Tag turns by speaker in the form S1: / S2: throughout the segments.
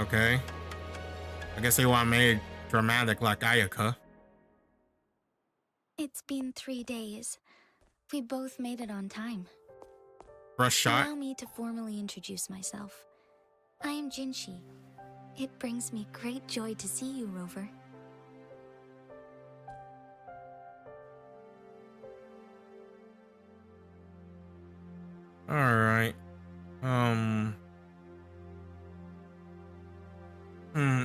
S1: Okay. I guess they want to make it dramatic like Ayaka.
S2: It's been 3 days. We both made it on time.
S1: Rush shot.
S2: Allow me to formally introduce myself. I am Jinshi. It brings me great joy to see you, Rover.
S1: Alright.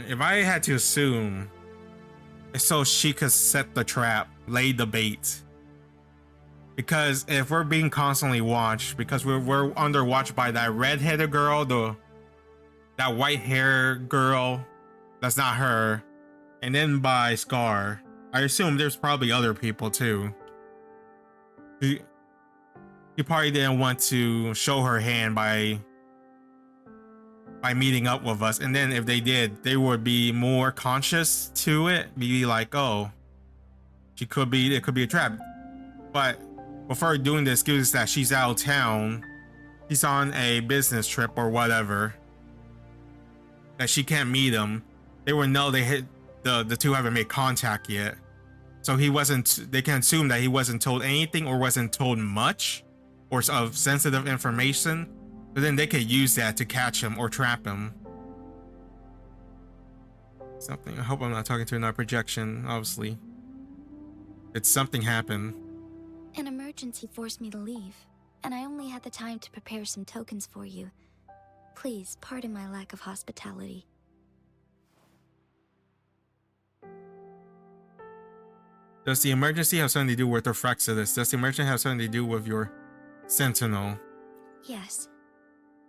S1: If I had to assume, it's so she could set the trap, lay the bait. Because if we're being constantly watched, because we're under watch by that red-headed girl, that white-hair girl, that's not her, and then by Scar, I assume there's probably other people too. She probably didn't want to show her hand by meeting up with us, and then if they did, they would be more conscious to it, be like, oh, it could be a trap. But before doing this, gives that she's out of town, she's on a business trip or whatever, that she can't meet him. They would know the two haven't made contact yet, so they can assume that he wasn't told anything or wasn't told much or of sensitive information. But then they could use that to catch him or trap him. Something. I hope I'm not talking to another projection. Obviously, it's something happened.
S2: An emergency forced me to leave, and I only had the time to prepare some tokens for you. Please pardon my lack of hospitality.
S1: Does the emergency have something to do with the Frexidus? Does the emergency have something to do with your Sentinel?
S2: Yes.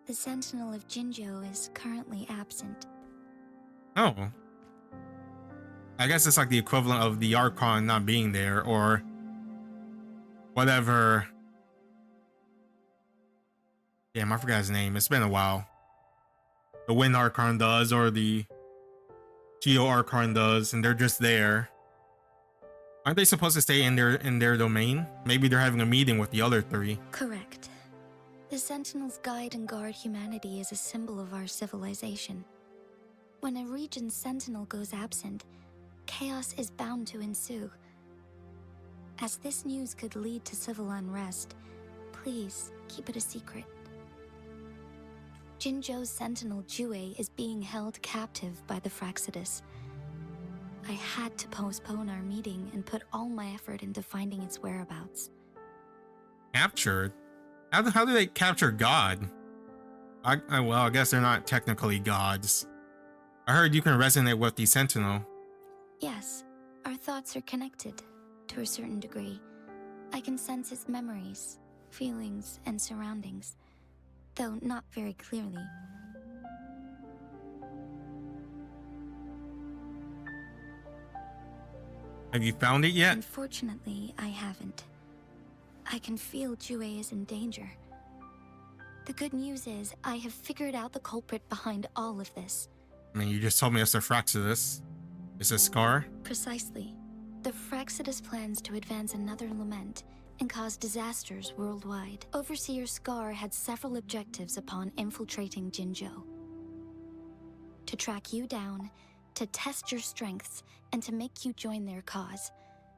S2: The Sentinel of Jinjo is currently absent.
S1: Oh. I guess it's like the equivalent of the Archon not being there, or whatever. Damn, I forgot his name. It's been a while. The Wind Archon does, or the Geo Archon does, and they're just there. Aren't they supposed to stay in their domain? Maybe they're having a meeting with the other three.
S2: Correct. The Sentinels guide and guard humanity as a symbol of our civilization. When a region's Sentinel goes absent, chaos is bound to ensue. As this news could lead to civil unrest, please keep it a secret. Jinjo's Sentinel Jue is being held captive by the Frexidus. I had to postpone our meeting and put all my effort into finding its whereabouts.
S1: Captured? How do they capture God? Well, I guess they're not technically gods. I heard you can resonate with the Sentinel.
S2: Yes, our thoughts are connected, to a certain degree. I can sense its memories, feelings, and surroundings, though not very clearly.
S1: Have you found it yet?
S2: Unfortunately, I haven't. I can feel Jue is in danger. The good news is, I have figured out the culprit behind all of this.
S1: I mean, you just told me it's the Frexidus. Is it Scar?
S2: Precisely. The Frexidus plans to advance another lament and cause disasters worldwide. Overseer Scar had several objectives upon infiltrating Jinjo. To track you down, to test your strengths, and to make you join their cause.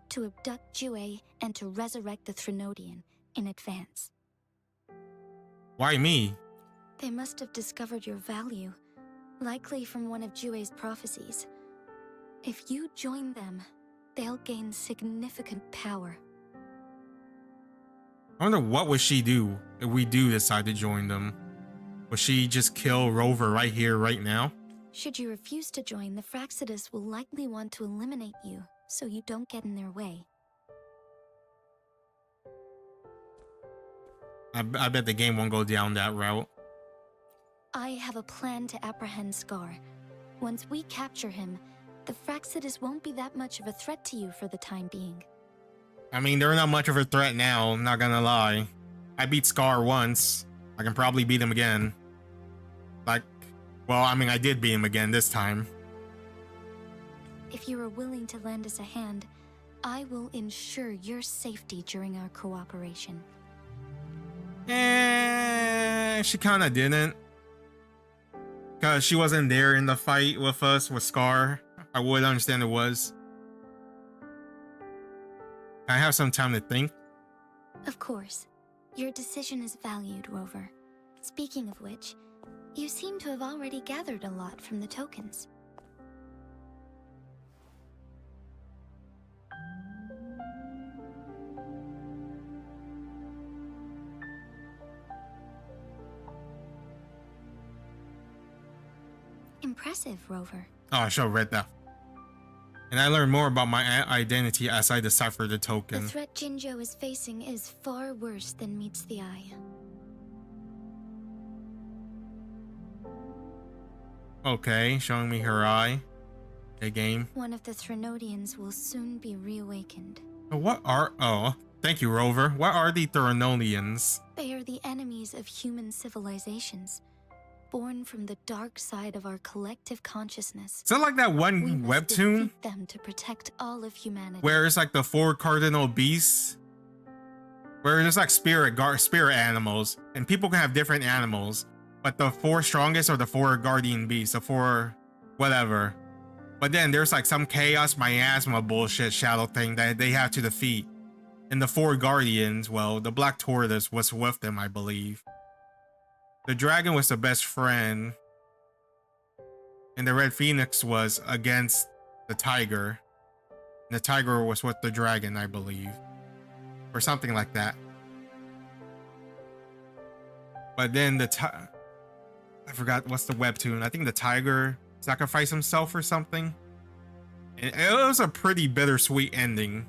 S2: To abduct Jue and to resurrect the Threnodian in advance.
S1: Why me?
S2: They must have discovered your value, likely from one of Jue's prophecies. If you join them, they'll gain significant power.
S1: I wonder what would she do if we do decide to join them. Would she just kill Rover right here, right now?
S2: Should you refuse to join, the Frexidus will likely want to eliminate you, so you don't get in their way.
S1: I bet the game won't go down that route.
S2: I have a plan to apprehend Scar. Once we capture him, the Frexidus won't be that much of a threat to you for the time being.
S1: I mean, they're not much of a threat now, I'm not gonna lie. I beat Scar once. I can probably beat him again. Well, I mean, I did beat him again this time.
S2: If you are willing to lend us a hand, I will ensure your safety during our cooperation.
S1: She kinda didn't. Because she wasn't there in the fight with us, with Scar. I would understand it was. I have some time to think.
S2: Of course. Your decision is valued, Rover. Speaking of which, you seem to have already gathered a lot from the tokens. Impressive, Rover.
S1: Oh, I should have read that. And I learned more about my identity as I decipher the token.
S2: The threat Jinjo is facing is far worse than meets the eye.
S1: Okay, showing me her eye. A game.
S2: One of the Threnodians will soon be reawakened.
S1: What are... Oh, thank you, Rover. What are the Threnodians?
S2: They are the enemies of human civilizations, born from the dark side of our collective consciousness.
S1: Is that like that one
S2: We must
S1: webtoon?
S2: defeat them to protect all of humanity.
S1: Where it's like the 4 cardinal beasts? Where there's like spirit animals, and people can have different animals, but the 4 strongest are the 4 guardian beasts, the 4 whatever. But then there's like some chaos miasma bullshit shadow thing that they have to defeat. And the 4 guardians, well, the black tortoise was with them, I believe. The dragon was the best friend, and the red phoenix was against the tiger. And the tiger was with the dragon, I believe, or something like that. But then I forgot what's the webtoon. I think the tiger sacrificed himself or something. And it was a pretty bittersweet ending.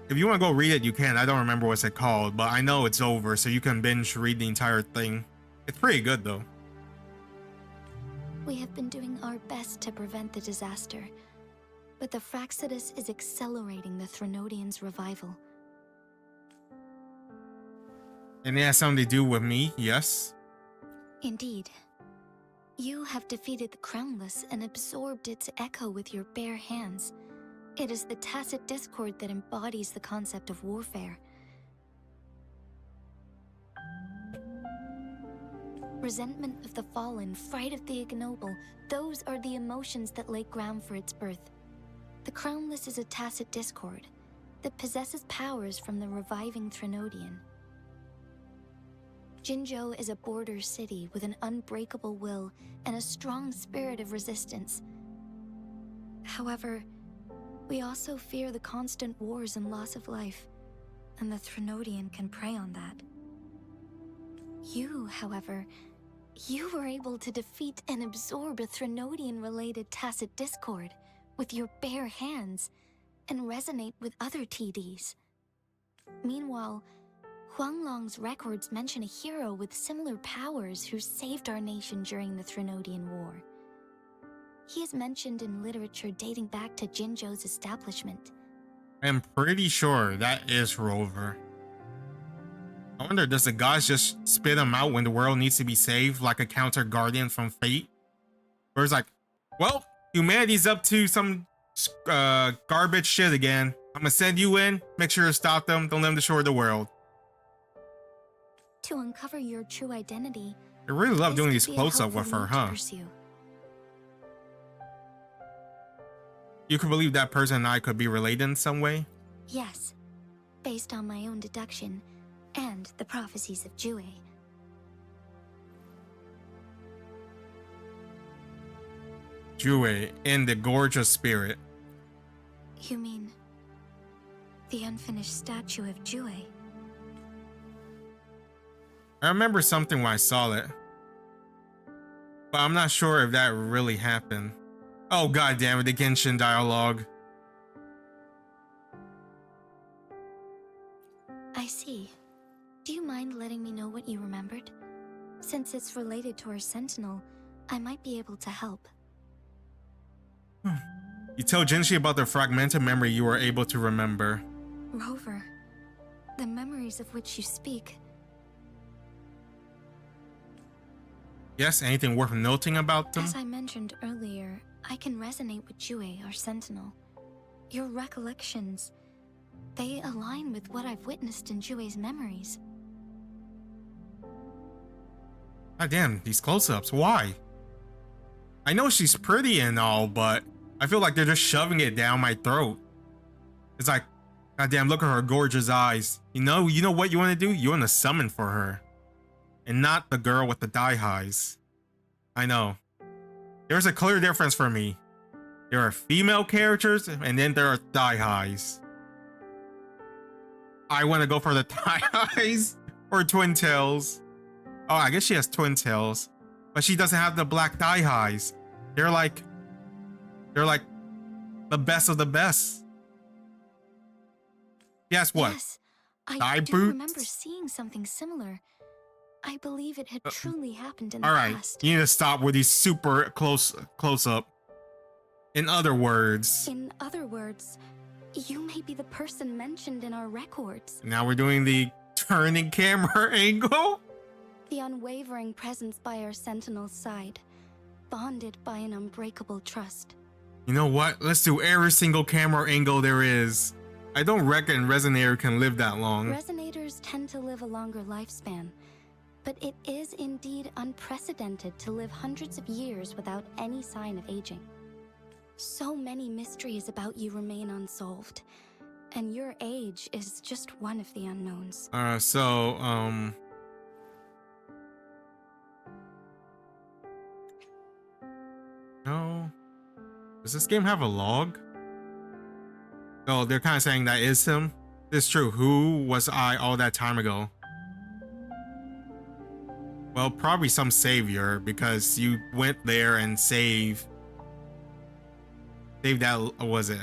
S1: If you want to go read it, you can. I don't remember what's it called, but I know it's over, so you can binge read the entire thing. It's pretty good, though.
S2: We have been doing our best to prevent the disaster, but the Fraxidus is accelerating the Threnodians' revival.
S1: And it has something to do with me, yes?
S2: Indeed. You have defeated the Crownless and absorbed its echo with your bare hands. It is the tacit discord that embodies the concept of warfare. Resentment of the fallen, fright of the ignoble, those are the emotions that lay ground for its birth. The Crownless is a tacit discord that possesses powers from the reviving Threnodian. Jinjo is a border city with an unbreakable will and a strong spirit of resistance. However, we also fear the constant wars and loss of life, and the Threnodian can prey on that. You, however, you were able to defeat and absorb a Threnodian-related tacit discord with your bare hands and resonate with other TDs. Meanwhile, Huanglong's records mention a hero with similar powers who saved our nation during the Threnodian War. He is mentioned in literature dating back to Jinjo's establishment.
S1: I'm pretty sure that is Rover. I wonder, does the gods just spit him out when the world needs to be saved, like a counter guardian from fate? Or it's like, well, humanity's up to some garbage shit again. I'm gonna send you in, make sure to stop them, don't let them destroy the world.
S2: To uncover your true identity,
S1: I really love doing
S2: this
S1: these
S2: could be a
S1: close-up with
S2: helpful
S1: her,
S2: route to
S1: huh?
S2: pursue.
S1: You can believe that person and I could be related in some way?
S2: Yes, based on my own deduction and the prophecies of Jue.
S1: Jue, in the gorgeous spirit.
S2: You mean the unfinished statue of Jue?
S1: I remember something when I saw it, but I'm not sure if that really happened. Oh god damn it, the Genshin dialogue.
S2: I see. Do you mind letting me know what you remembered? Since it's related to our Sentinel, I might be able to help.
S1: You tell Jinshi about the fragmented memory you were able to remember.
S2: Rover, the memories of which you speak.
S1: Yes, anything worth noting about them?
S2: As I mentioned earlier, I can resonate with Jue, our Sentinel. Your recollections, they align with what I've witnessed in Jue's memories.
S1: God damn, these close-ups, why? I know she's pretty and all, but I feel like they're just shoving it down my throat. It's like, God damn, look at her gorgeous eyes. You know what you want to do? You want to summon for her. And not the girl with the thigh highs. I know. There's a clear difference for me. There are female characters, and then there are thigh highs. I want to go for the thigh highs or twin tails. Oh, I guess she has twin tails, but she doesn't have the black thigh highs. They're like the best of the best. Guess what?
S2: Yes, I do remember seeing something similar. I believe it had truly happened in the past.
S1: You need to stop with these super close up. In other words,
S2: you may be the person mentioned in our records.
S1: Now we're doing the turning camera angle.
S2: The unwavering presence by our sentinel's side, bonded by an unbreakable trust.
S1: You know what? Let's do every single camera angle there is. I don't reckon Resonator can live that long.
S2: Resonators tend to live a longer lifespan, but it is indeed unprecedented to live hundreds of years without any sign of aging. So many mysteries about you remain unsolved, and your age is just one of the unknowns.
S1: No. Does this game have a log? Oh, they're kind of saying that is him. It's true. Who was I all that time ago? Well, probably some savior, because you went there and saved that, what was it?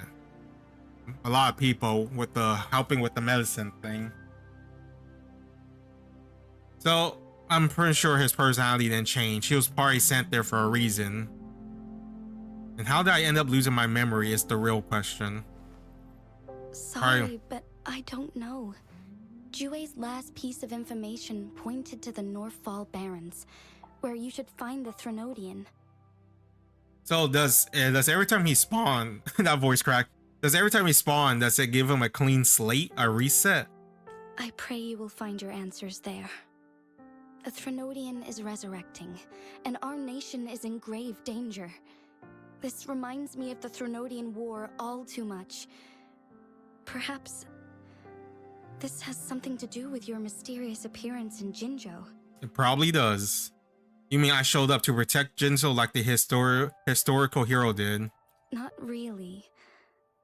S1: A lot of people with the helping with the medicine thing. So I'm pretty sure his personality didn't change. He was probably sent there for a reason. And how did I end up losing my memory is the real question.
S2: Sorry, but I don't know. Jue's last piece of information pointed to the Northfall Barrens, where you should find the Threnodian.
S1: So does every time he spawn, that voice crack, does every time he spawn, does it give him a clean slate, a reset?
S2: I pray you will find your answers there. The Threnodian is resurrecting, and our nation is in grave danger. This reminds me of the Threnodian War all too much. Perhaps this has something to do with your mysterious appearance in Jinjo.
S1: It probably does. You mean I showed up to protect Jinzo like the historical hero did?
S2: Not really.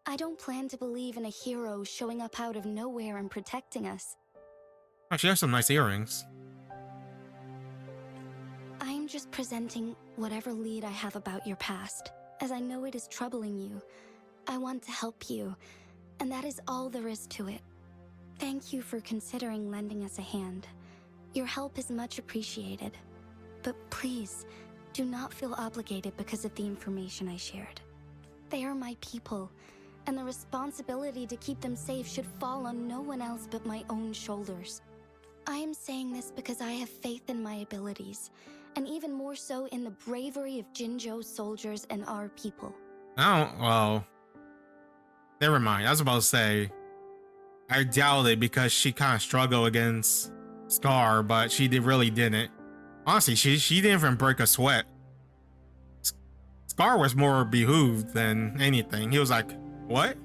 S2: I don't plan to believe in a hero showing up out of nowhere and protecting us.
S1: Oh, she has some nice earrings.
S2: I'm just presenting whatever lead I have about your past, as I know it is troubling you. I want to help you, and that is all there is to it. Thank you for considering lending us a hand. Your help is much appreciated. But please, do not feel obligated because of the information I shared. They are my people, and the responsibility to keep them safe should fall on no one else but my own shoulders. I am saying this because I have faith in my abilities, and even more so in the bravery of Jinjo's soldiers and our people.
S1: Oh, well, never mind. I was about to say, I doubt it because she kind of struggled against Scar, but she really didn't. Honestly, she didn't even break a sweat. Scar was more behooved than anything. He was like, what?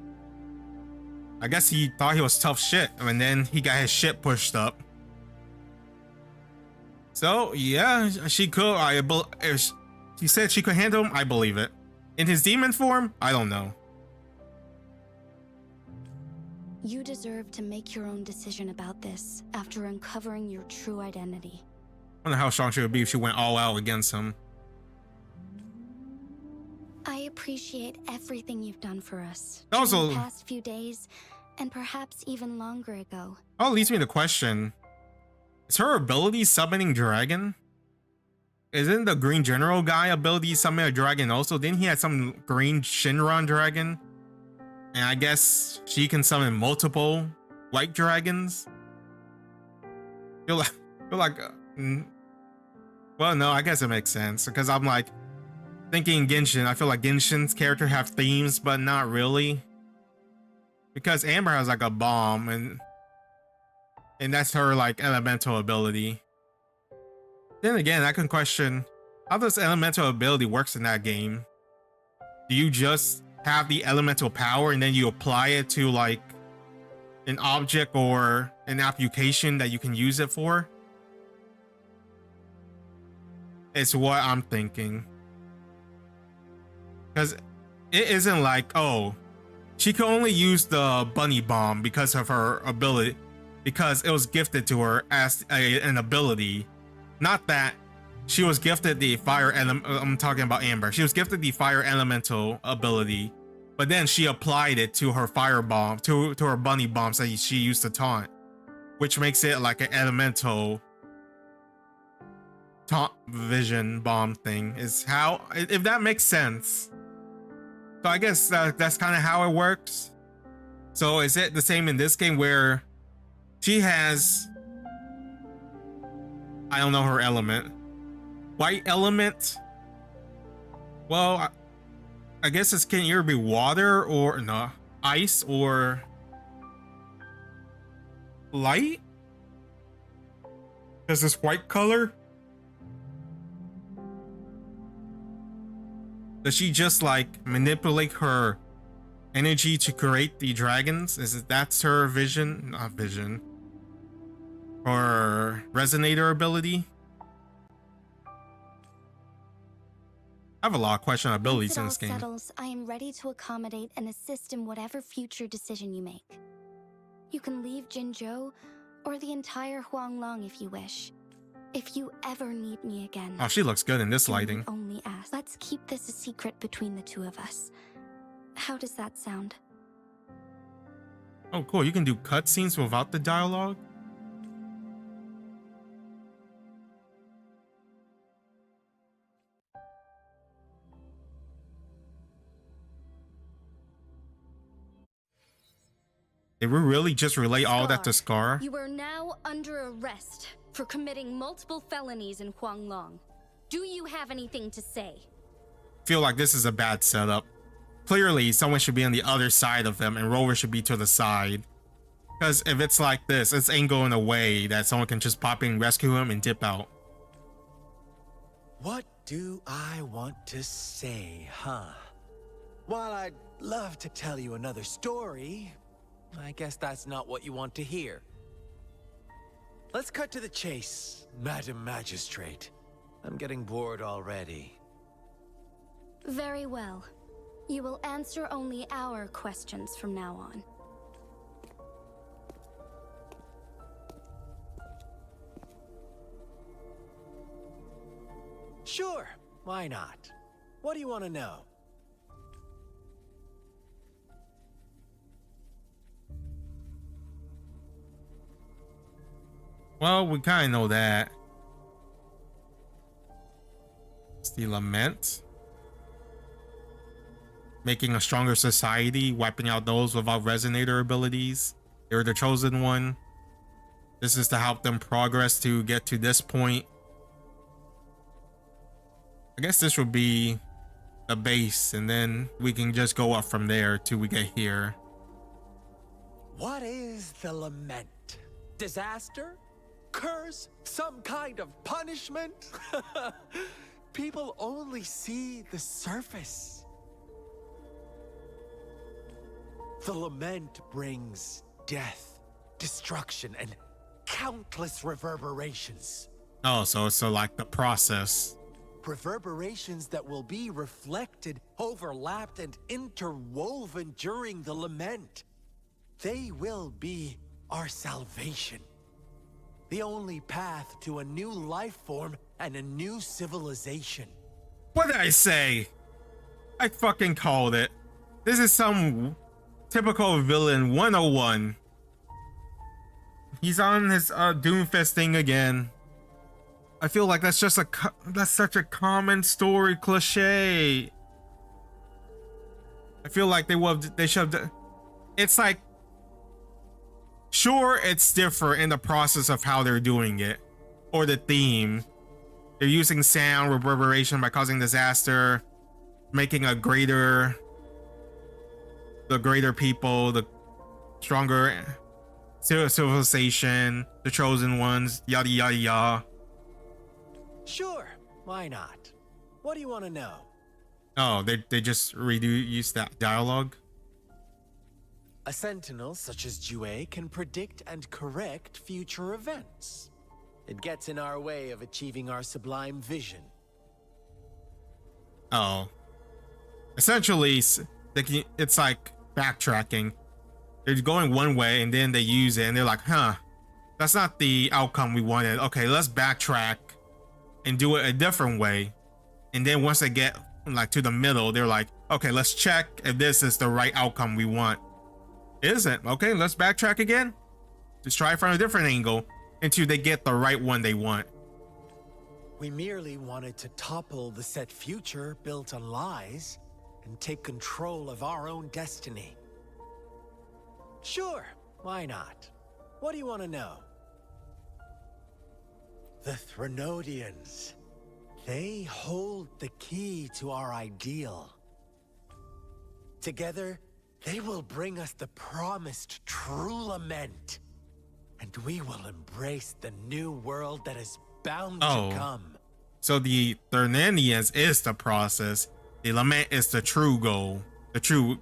S1: I guess he thought he was tough shit, and then he got his shit pushed up. So, yeah, she could. If she said she could handle him, I believe it. In his demon form, I don't know.
S2: You deserve to make your own decision about this after uncovering your true identity.
S1: I wonder how strong she would be if she went all out against him.
S2: I appreciate everything you've done for us
S1: Also,
S2: during the past few days, and perhaps even longer ago.
S1: Oh, leads me to question. Is her ability summoning dragon? Isn't the green general guy ability summon a dragon also? Didn't he have some green Shinron dragon? And I guess she can summon multiple white dragons? Feel like well, no, I guess it makes sense because I'm like thinking Genshin. I feel like Genshin's character have themes, but not really, because Amber has like a bomb, and that's her like elemental ability. Then again, I can question how does elemental ability works in that game. Do you just have the elemental power and then you apply it to like an object or an application that you can use it for? It's what I'm thinking. Because it isn't like, oh, she can only use the bunny bomb because of her ability, because it was gifted to her as an ability. Not that she was gifted the fire element. I'm talking about Amber. She was gifted the fire elemental ability, but then she applied it to her fire bomb, to her bunny bombs that she used to taunt, which makes it like an elemental taunt vision bomb thing. Is how, if that makes sense. So I guess that's kind of how it works. So is it the same in this game where she has, I don't know her element, white element? Well, I guess it can either be water or no, ice or light. There's this white color. Does she just like manipulate her energy to create the dragons? That's her vision? Not vision. Or resonator ability? I have a lot of question abilities in this game.
S2: Once it all settles, I am ready to accommodate and assist in whatever future decision you make. You can leave Jinzhou or the entire Huanglong if you wish. If you ever need me again.
S1: Oh, she looks good in this lighting.
S2: Only ask. Let's keep this a secret between the two of us. How does that sound?
S1: Oh, cool. You can do cutscenes without the dialogue? Did we really just relay all that to Scar?
S2: You are now under arrest for committing multiple felonies in Huanglong. Do you have anything to say?
S1: Feel like this is a bad setup. Clearly, someone should be on the other side of them and Rover should be to the side. Because if it's like this, it ain't going away that someone can just pop in, rescue him, and dip out.
S3: What do I want to say, huh? While I'd love to tell you another story, I guess that's not what you want to hear. Let's cut to the chase, Madam Magistrate. I'm getting bored already.
S2: Very well. You will answer only our questions from now on.
S3: Sure, why not? What do you want to know?
S1: Well, we kind of know that. It's the lament. Making a stronger society, wiping out those without resonator abilities. They're the chosen one. This is to help them progress to get to this point. I guess this would be the base, and then we can just go up from there till we get here.
S3: What is the lament? Disaster? Curse? Some kind of punishment? People only see the surface. The lament brings death, destruction, and countless reverberations.
S1: Oh, so like the process.
S3: Reverberations that will be reflected, overlapped, and interwoven during the lament. They will be our salvation. The only path to a new life form and a new civilization.
S1: What did I say? I fucking called it. This is some typical villain 101. He's on his Doomfist thing again. I feel like that's just that's such a common story cliche. I feel like they should. It's like, sure, it's different in the process of how they're doing it, or the theme. They're using sound reverberation by causing disaster, making the greater people, the stronger civilization, the chosen ones, yada yada yada.
S3: Sure, why not? What do you want to know?
S1: Oh, they just reuse that dialogue?
S3: A sentinel such as Jue can predict and correct future events. It gets in our way of achieving our sublime vision.
S1: Oh. Essentially, it's like backtracking. They're going one way and then they use it and they're like, huh, that's not the outcome we wanted. Okay, let's backtrack and do it a different way. And then once they get like to the middle, they're like, okay, let's check if this is the right outcome we want. It isn't. Okay, let's backtrack again. Just try it from a different angle until they get the right one they want.
S3: We merely wanted to topple the set future built on lies and take control of our own destiny. Sure, why not? What do you want to know? The Threnodians. They hold the key to our ideal. Together, they will bring us the promised true lament. And we will embrace the new world that is bound to come.
S1: So the Threnodians is the process. The lament is the true goal. The true...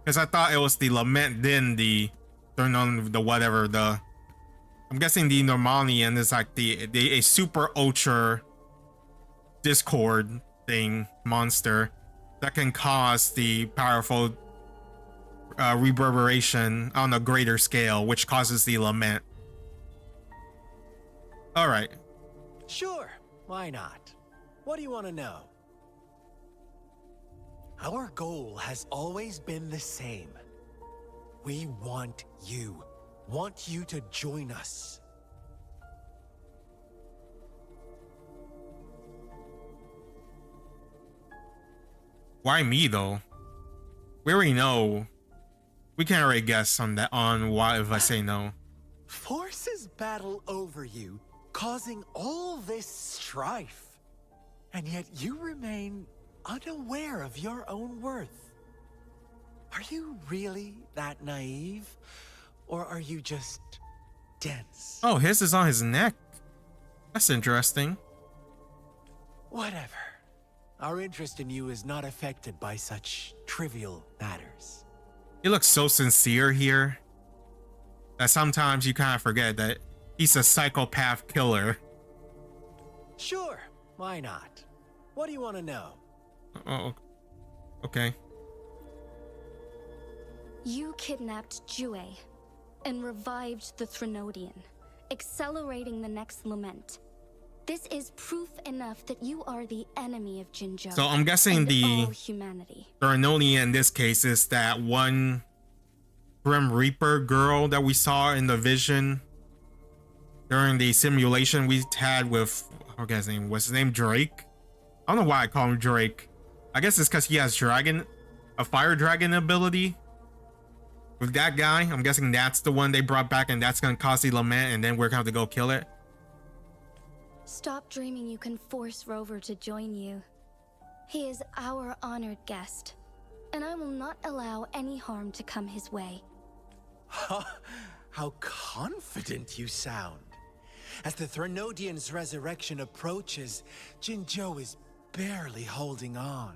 S1: Because I thought it was the lament, then the whatever, I'm guessing the Normanian is like a super ultra Discord thing, monster, that can cause the powerful reverberation on a greater scale, which causes the lament. Alright.
S3: Sure, why not? What do you want to know? Our goal has always been the same. We want you to join us.
S1: Why me though? We already know. We can't already guess on that, on why if I say no.
S3: Forces battle over you, causing all this strife. And yet you remain unaware of your own worth. Are you really that naive? Or are you just dense?
S1: Oh, his is on his neck. That's interesting.
S3: Whatever. Our interest in you is not affected by such trivial matters.
S1: He looks so sincere here that sometimes you kind of forget that he's a psychopath killer.
S3: Sure, why not? What do you want to know?
S1: Oh, okay.
S2: You kidnapped Jue and revived the Threnodian, accelerating the next lament. This is proof enough that you are the enemy of Jinzhou.
S1: So I'm guessing the
S2: all humanity.
S1: Threnodian in this case is that one Grim Reaper girl that we saw in the vision during the simulation we had with, I forget his name, what's his name, Drake? I don't know why I call him Drake. I guess it's because he has a fire dragon ability. With that guy, I'm guessing that's the one they brought back and that's gonna cause the lament and then we're gonna have to go kill it.
S2: Stop dreaming you can force Rover to join you. He is our honored guest, and I will not allow any harm to come his way.
S3: How confident you sound. As the Threnodian's resurrection approaches, Jinzhou is barely holding on.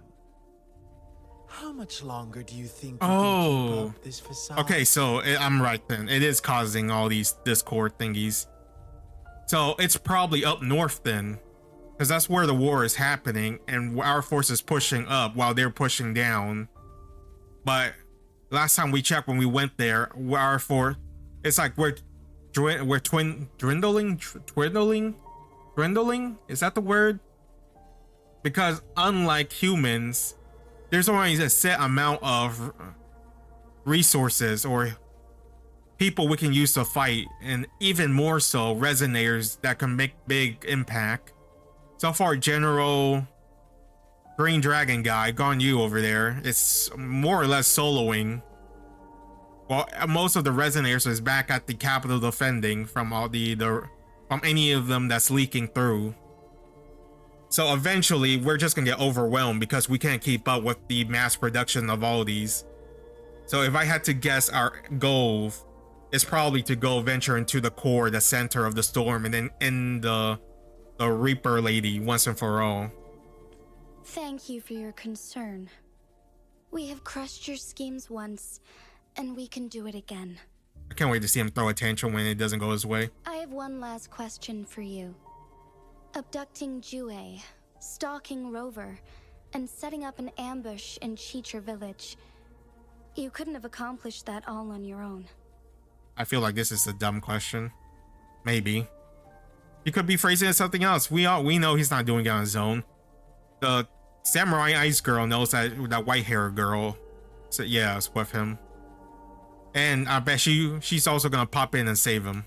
S3: How much longer do you think you can keep up this facade?
S1: Okay, so I'm right then. It is causing all these Discord thingies. So it's probably up north then, because that's where the war is happening and our force is pushing up while they're pushing down. But last time we checked when we went there, our force, it's like we're dwindling? Is that the word? Because unlike humans, there's only a set amount of resources or people we can use to fight, and even more so resonators that can make big impact. So far, General Green Dragon guy, Gone You over there, it's more or less soloing. Well, most of the resonators is back at the capital defending from all from any of them that's leaking through. So eventually we're just gonna get overwhelmed because we can't keep up with the mass production of all these. So if I had to guess, our goal is probably to go venture into the core, the center of the storm, and then end the the Reaper lady once and for all.
S2: Thank you for your concern. We have crushed your schemes once, and we can do it again.
S1: I can't wait to see him throw a tantrum when it doesn't go his way.
S2: I have one last question for you. Abducting Jue, stalking Rover, and setting up an ambush in Cheecher Village. You couldn't have accomplished that all on your own.
S1: I feel like this is a dumb question. Maybe. He could be phrasing it something else. We know he's not doing it on his own. The Samurai Ice girl knows that white hair girl. So yeah, it's with him. And I bet she's also gonna pop in and save him.